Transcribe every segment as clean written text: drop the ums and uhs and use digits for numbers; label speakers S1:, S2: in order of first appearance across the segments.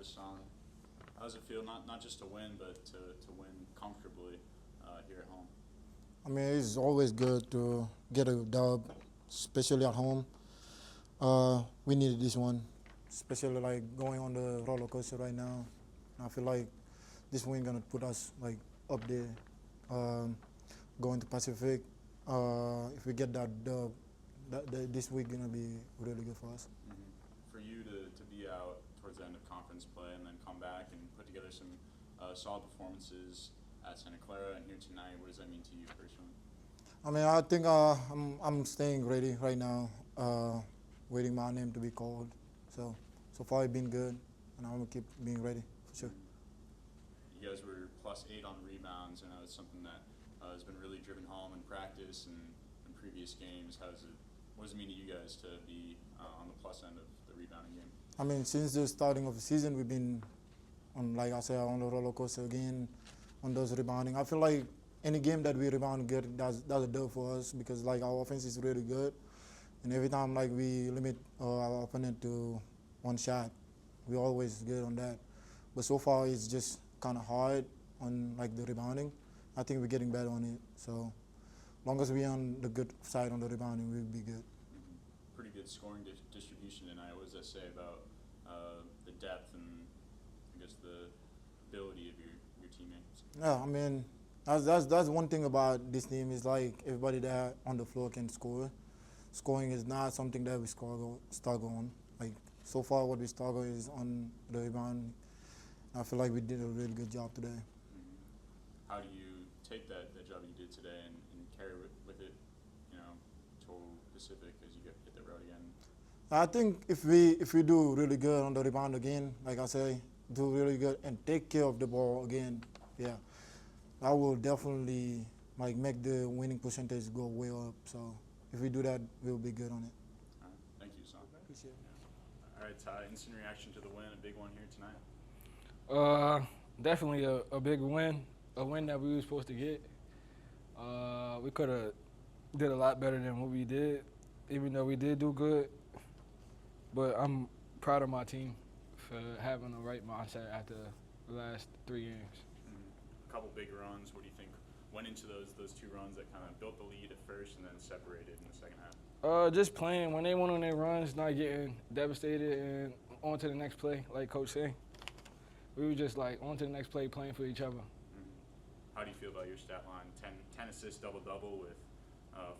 S1: Assane. How does it feel, not just to win, but to win comfortably here at home?
S2: I mean, it's always good to get a dub, especially at home. We needed this one, especially like going on the roller coaster right now. I feel like this win gonna put us like up there, going to Pacific. If we get that dub, this week gonna be really good for us.
S1: Mm-hmm. For you to be out towards the end of conference play and then come back and put together some solid performances at Santa Clara and here tonight, what does that mean to you personally?
S2: I mean, I think I'm staying ready right now, waiting my name to be called. So far it's been good, and I'm gonna keep being ready for sure.
S1: You guys were +8 on rebounds. I know it's something that has been really driven home in practice and in previous games. What does it mean to you guys to be on the plus end of the rebounding game?
S2: I mean, since the starting of the season, we've been on, like I said, on the roller coaster again, on those rebounding. I feel like any game that we rebound good, that's a dub for us because like our offense is really good, and every time like we limit our opponent to one shot, we're always good on that. But so far it's just kind of hard on like the rebounding. I think we're getting better on it. So long as we're on the good side on the rebounding, we'll be good.
S1: Mm-hmm. Pretty good scoring distribution tonight. What does that say about the depth and I guess the ability of your teammates?
S2: Yeah, I mean, that's one thing about this team is like everybody that on the floor can score. Scoring is not something that we struggle on. Like so far, what we struggle is on the rebound. I feel like we did a really good job today.
S1: Mm-hmm. How do you take that job you did today and carry with it, to Pacific as you hit the road again?
S2: I think if we do really good on the rebound again, like I say, do really good and take care of the ball again, yeah, that will definitely like make the winning percentage go way up. So if we do that, we'll be good on it.
S1: All right. Thank you, Son.
S2: Appreciate it.
S1: All right, Ty, instant reaction to the win, a big one here tonight.
S3: Definitely a big win, a win that we were supposed to get. We could have did a lot better than what we did, even though we did do good. But I'm proud of my team for having the right mindset after the last 3 games.
S1: Mm-hmm. A couple big runs. What do you think went into those 2 runs that kind of built the lead at first and then separated in the second half?
S3: Just playing. When they went on their runs, not getting devastated and on to the next play, like Coach said. We were just like on to the next play, playing for each other.
S1: Mm-hmm. How do you feel about your stat line? 10 assists, double-double with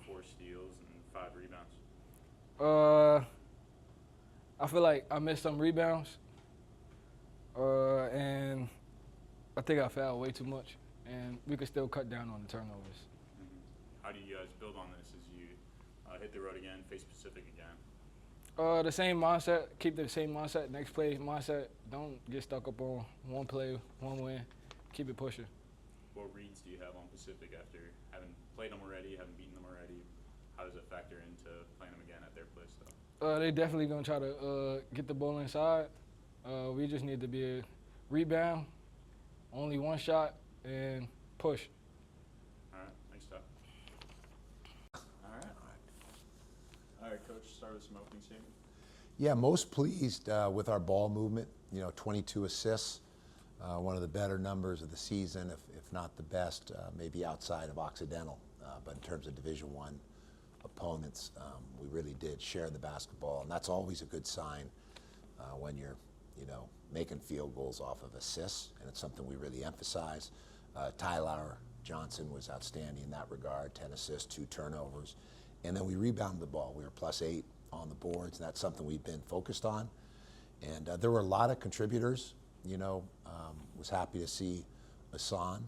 S1: 4 steals and 5 rebounds.
S3: I feel like I missed some rebounds, and I think I fouled way too much, and we could still cut down on the turnovers.
S1: Mm-hmm. How do you guys build on this as you hit the road again, face Pacific again?
S3: The same mindset, keep the same mindset, next play mindset. Don't get stuck up on one play, one win. Keep it pushing.
S1: What reads do you have on Pacific after having played them already, having beaten them already? How does it factor into playing them again at their place, though?
S3: They definitely going to try to get the ball inside. We just need to be a rebound, only one shot, and push.
S1: All right, thanks, Todd. All right, Coach, start with some opening statement.
S4: Yeah, most pleased with our ball movement. 22 assists, one of the better numbers of the season, if not the best, maybe outside of Occidental. But in terms of Division I opponents, we really did share the basketball, and that's always a good sign when you're, making field goals off of assists, and it's something we really emphasize. Ty-Laur Johnson was outstanding in that regard, 10 assists, 2 turnovers. And then we rebounded the ball. We were +8 on the boards, and that's something we've been focused on. And there were a lot of contributors. Was happy to see Assane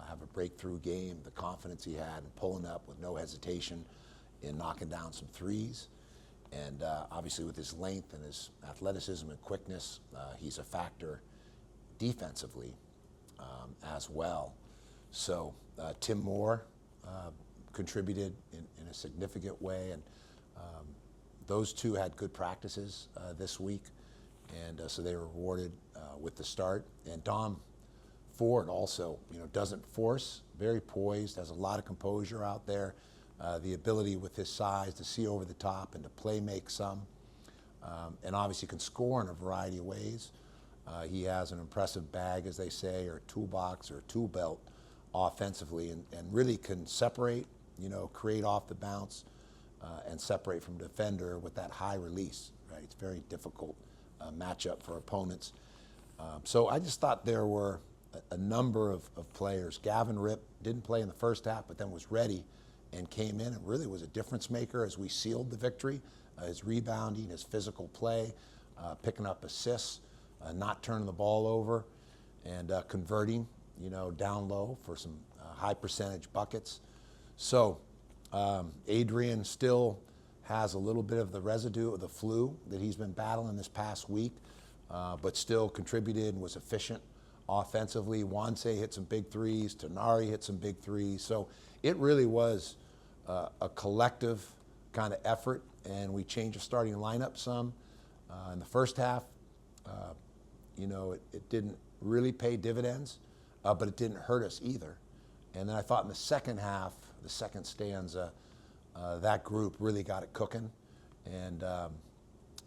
S4: have a breakthrough game, the confidence he had in pulling up with no hesitation in knocking down some threes. And obviously with his length and his athleticism and quickness, he's a factor defensively as well. So Tim Moore contributed in a significant way, and those two had good practices this week, and so they were rewarded with the start. And Dom Ford also, doesn't force, very poised, has a lot of composure out there, the ability with his size to see over the top and to play make some, and obviously can score in a variety of ways. He has an impressive bag, as they say, or toolbox or tool belt offensively, and really can separate, create off the bounce and separate from defender with that high release, right? It's very difficult matchup for opponents. So I just thought there were a number of players. Gavin Ripp didn't play in the first half, but then was ready and came in and really was a difference maker as we sealed the victory. His rebounding, his physical play, picking up assists, not turning the ball over, and converting, down low for some high percentage buckets. So Adrian still has a little bit of the residue of the flu that he's been battling this past week, but still contributed and was efficient offensively. Wanse hit some big threes. Tanari hit some big threes. So it really was a collective kind of effort, and we changed the starting lineup some. In the first half, it didn't really pay dividends, but it didn't hurt us either. And then I thought in the second half, the second stanza, that group really got it cooking, and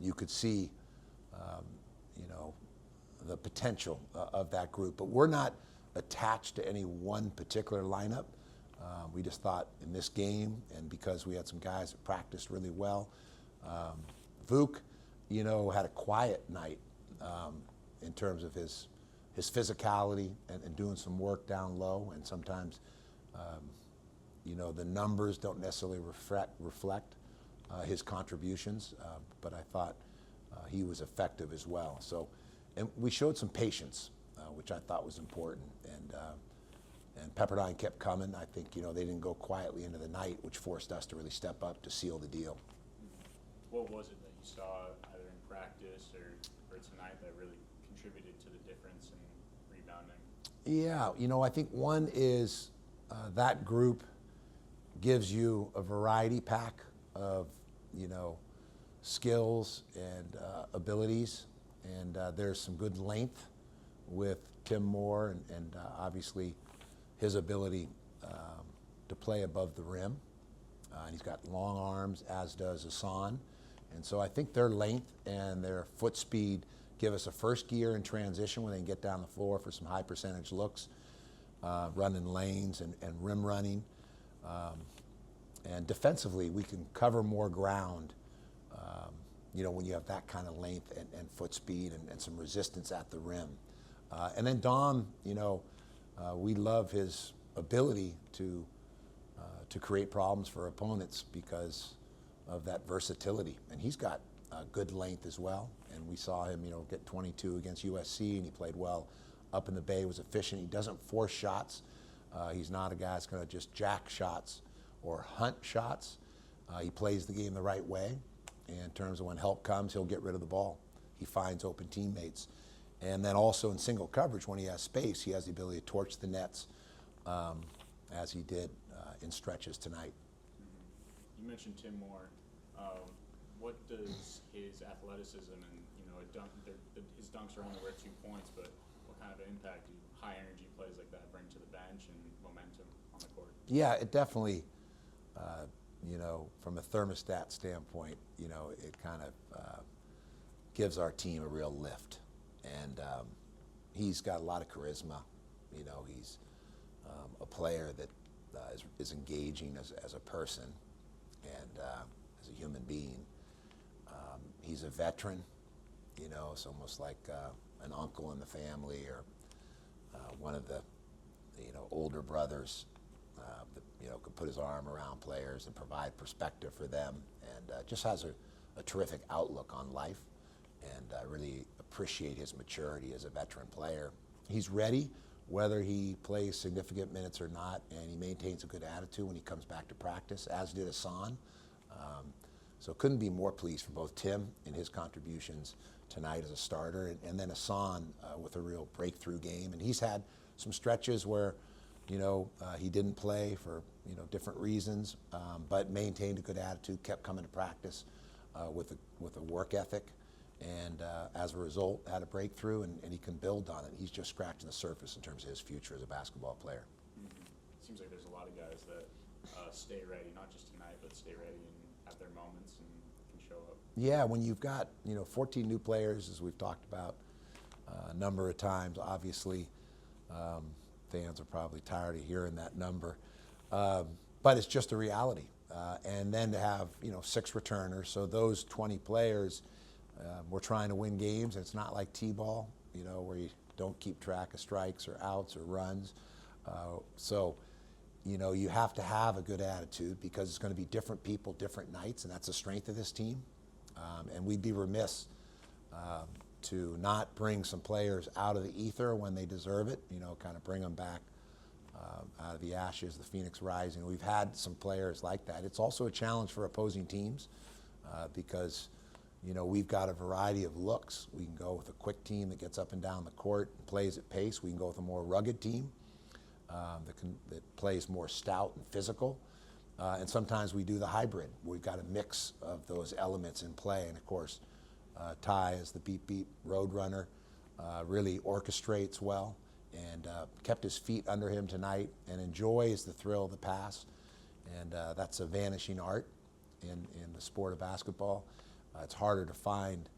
S4: you could see, the potential of that group. But we're not attached to any one particular lineup. We just thought in this game, and because we had some guys that practiced really well, Vuk, had a quiet night in terms of his physicality and doing some work down low, and sometimes the numbers don't necessarily reflect his contributions, but I thought he was effective as well. So, and we showed some patience, which I thought was important, and Pepperdine kept coming. I think they didn't go quietly into the night, which forced us to really step up to seal the deal.
S1: What was it that you saw either in practice or tonight that really contributed to the difference in rebounding?
S4: Yeah, I think one is that group gives you a variety pack of, skills and abilities, and there's some good length with Tim Moore and obviously his ability to play above the rim. And he's got long arms, as does Assane. And so I think their length and their foot speed give us a first gear in transition when they can get down the floor for some high percentage looks, running lanes and rim running. And defensively, we can cover more ground, when you have that kind of length and foot speed and some resistance at the rim. And then Dom, we love his ability to create problems for opponents because of that versatility. And he's got good length as well. And we saw him, get 22 against USC, and he played well up in the Bay, was efficient. He doesn't force shots. He's not a guy that's going to just jack shots or hunt shots. He plays the game the right way. In terms of when help comes, he'll get rid of the ball. He finds open teammates. And then also in single coverage, when he has space, he has the ability to torch the nets, as he did in stretches tonight.
S1: You mentioned Tim Moore. What does his athleticism and his dunks are only worth 2 points, but what kind of impact do high energy plays like that bring to the bench and momentum on the court?
S4: Yeah, it definitely, from a thermostat standpoint, it kind of gives our team a real lift. And he's got a lot of charisma. He's a player that is engaging as a person and as a human being. He's a veteran. It's almost like an uncle in the family or one of the older brothers that could put his arm around players and provide perspective for them, and just has a terrific outlook on life. And I really appreciate his maturity as a veteran player. He's ready, whether he plays significant minutes or not, and he maintains a good attitude when he comes back to practice, as did Assane. So couldn't be more pleased for both Tim and his contributions tonight as a starter, and then Assane with a real breakthrough game. And he's had some stretches where, he didn't play for, different reasons, but maintained a good attitude, kept coming to practice with a work ethic, and as a result had a breakthrough, and he can build on it. He's just scratching the surface in terms of his future as a basketball player.
S1: Mm-hmm. Seems like there's a lot of guys that stay ready, not just tonight, but stay ready and have their moments and can show up.
S4: Yeah, when you've got 14 new players, as we've talked about, number of times. Obviously, fans are probably tired of hearing that number. But it's just a reality. And then to have, 6 returners, so those 20 players, we're trying to win games. And it's not like T-ball, where you don't keep track of strikes or outs or runs. So you have to have a good attitude because it's going to be different people, different nights, and that's the strength of this team. And we'd be remiss to not bring some players out of the ether when they deserve it, kind of bring them back out of the ashes, the phoenix rising. We've had some players like that. It's also a challenge for opposing teams because, we've got a variety of looks. We can go with a quick team that gets up and down the court and plays at pace. We can go with a more rugged team that plays more stout and physical. And sometimes we do the hybrid. We've got a mix of those elements in play. And of course, Ty, as the beat road runner, really orchestrates well and kept his feet under him tonight and enjoys the thrill of the pass. And that's a vanishing art in the sport of basketball. It's harder to find,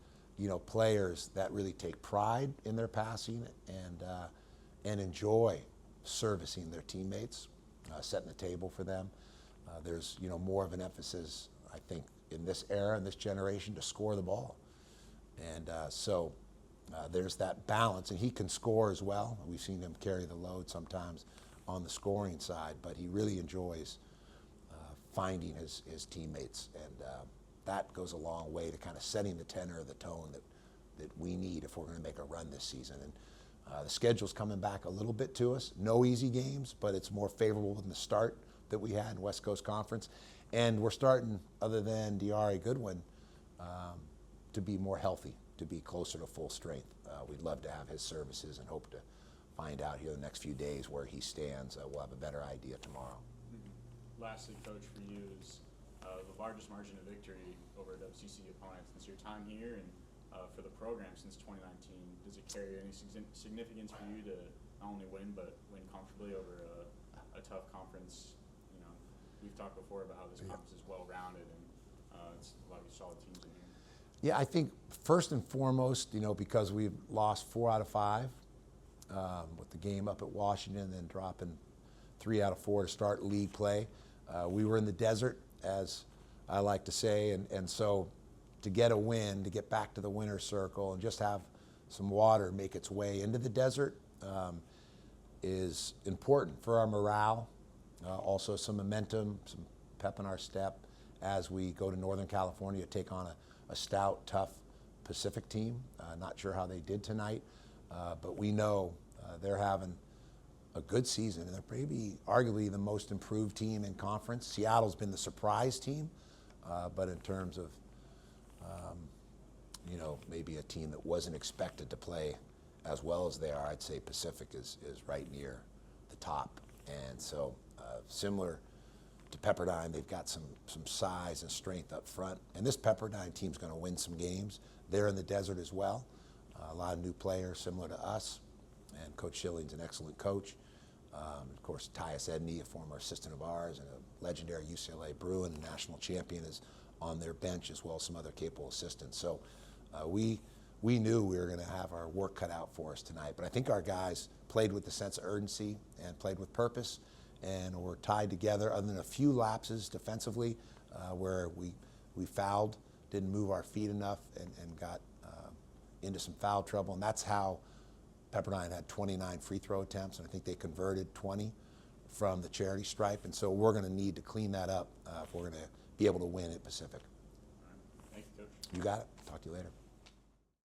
S4: players that really take pride in their passing and enjoy servicing their teammates, setting the table for them. There's, more of an emphasis, I think, in this era, in this generation, to score the ball. And so there's that balance, and he can score as well. We've seen him carry the load sometimes on the scoring side, but he really enjoys finding his teammates, and that goes a long way to kind of setting the tenor of the tone that we need if we're going to make a run this season. And the schedule's coming back a little bit to us. No easy games, but it's more favorable than the start that we had in West Coast Conference. And we're starting, other than Diari Goodwin, to be more healthy, to be closer to full strength. We'd love to have his services and hope to find out here the next few days where he stands. We'll have a better idea tomorrow.
S1: Mm-hmm. Lastly, Coach, for you is the largest margin of victory over a WCC opponent since your time here and for the program since 2019. Does it carry any significance for you to not only win, but win comfortably over a tough conference? We've talked before about how this conference is well-rounded and it's a lot of solid teams in here.
S4: Yeah, I think first and foremost, because we've lost 4 out of 5 with the game up at Washington and then dropping 3 out of 4 to start league play. We were in the desert, as I like to say, and so to get a win, to get back to the winner's circle and just have some water make its way into the desert is important for our morale. Also some momentum, some pep in our step as we go to Northern California to take on a stout, tough Pacific team. Not sure how they did tonight, but we know they're having a good season, and they're maybe arguably the most improved team in conference. Seattle's been the surprise team, but in terms of maybe a team that wasn't expected to play as well as they are, I'd say Pacific is right near the top. And so similar to Pepperdine, they've got some size and strength up front. And this Pepperdine team's going to win some games. They're in the desert as well. A lot of new players similar to us. And Coach Schilling's an excellent coach. Of course, Tyus Edney, a former assistant of ours and a legendary UCLA Bruin and national champion, is on their bench, as well as some other capable assistants. So we knew we were going to have our work cut out for us tonight. But I think our guys played with the sense of urgency and played with purpose and were tied together, other than a few lapses defensively where we fouled, didn't move our feet enough, and got into some foul trouble. And that's how Pepperdine had 29 free throw attempts, and I think they converted 20 from the charity stripe. And so we're going to need to clean that up if we're going to be able to win at Pacific.
S1: All right. Thank you, Coach.
S4: You got it. Talk to you later.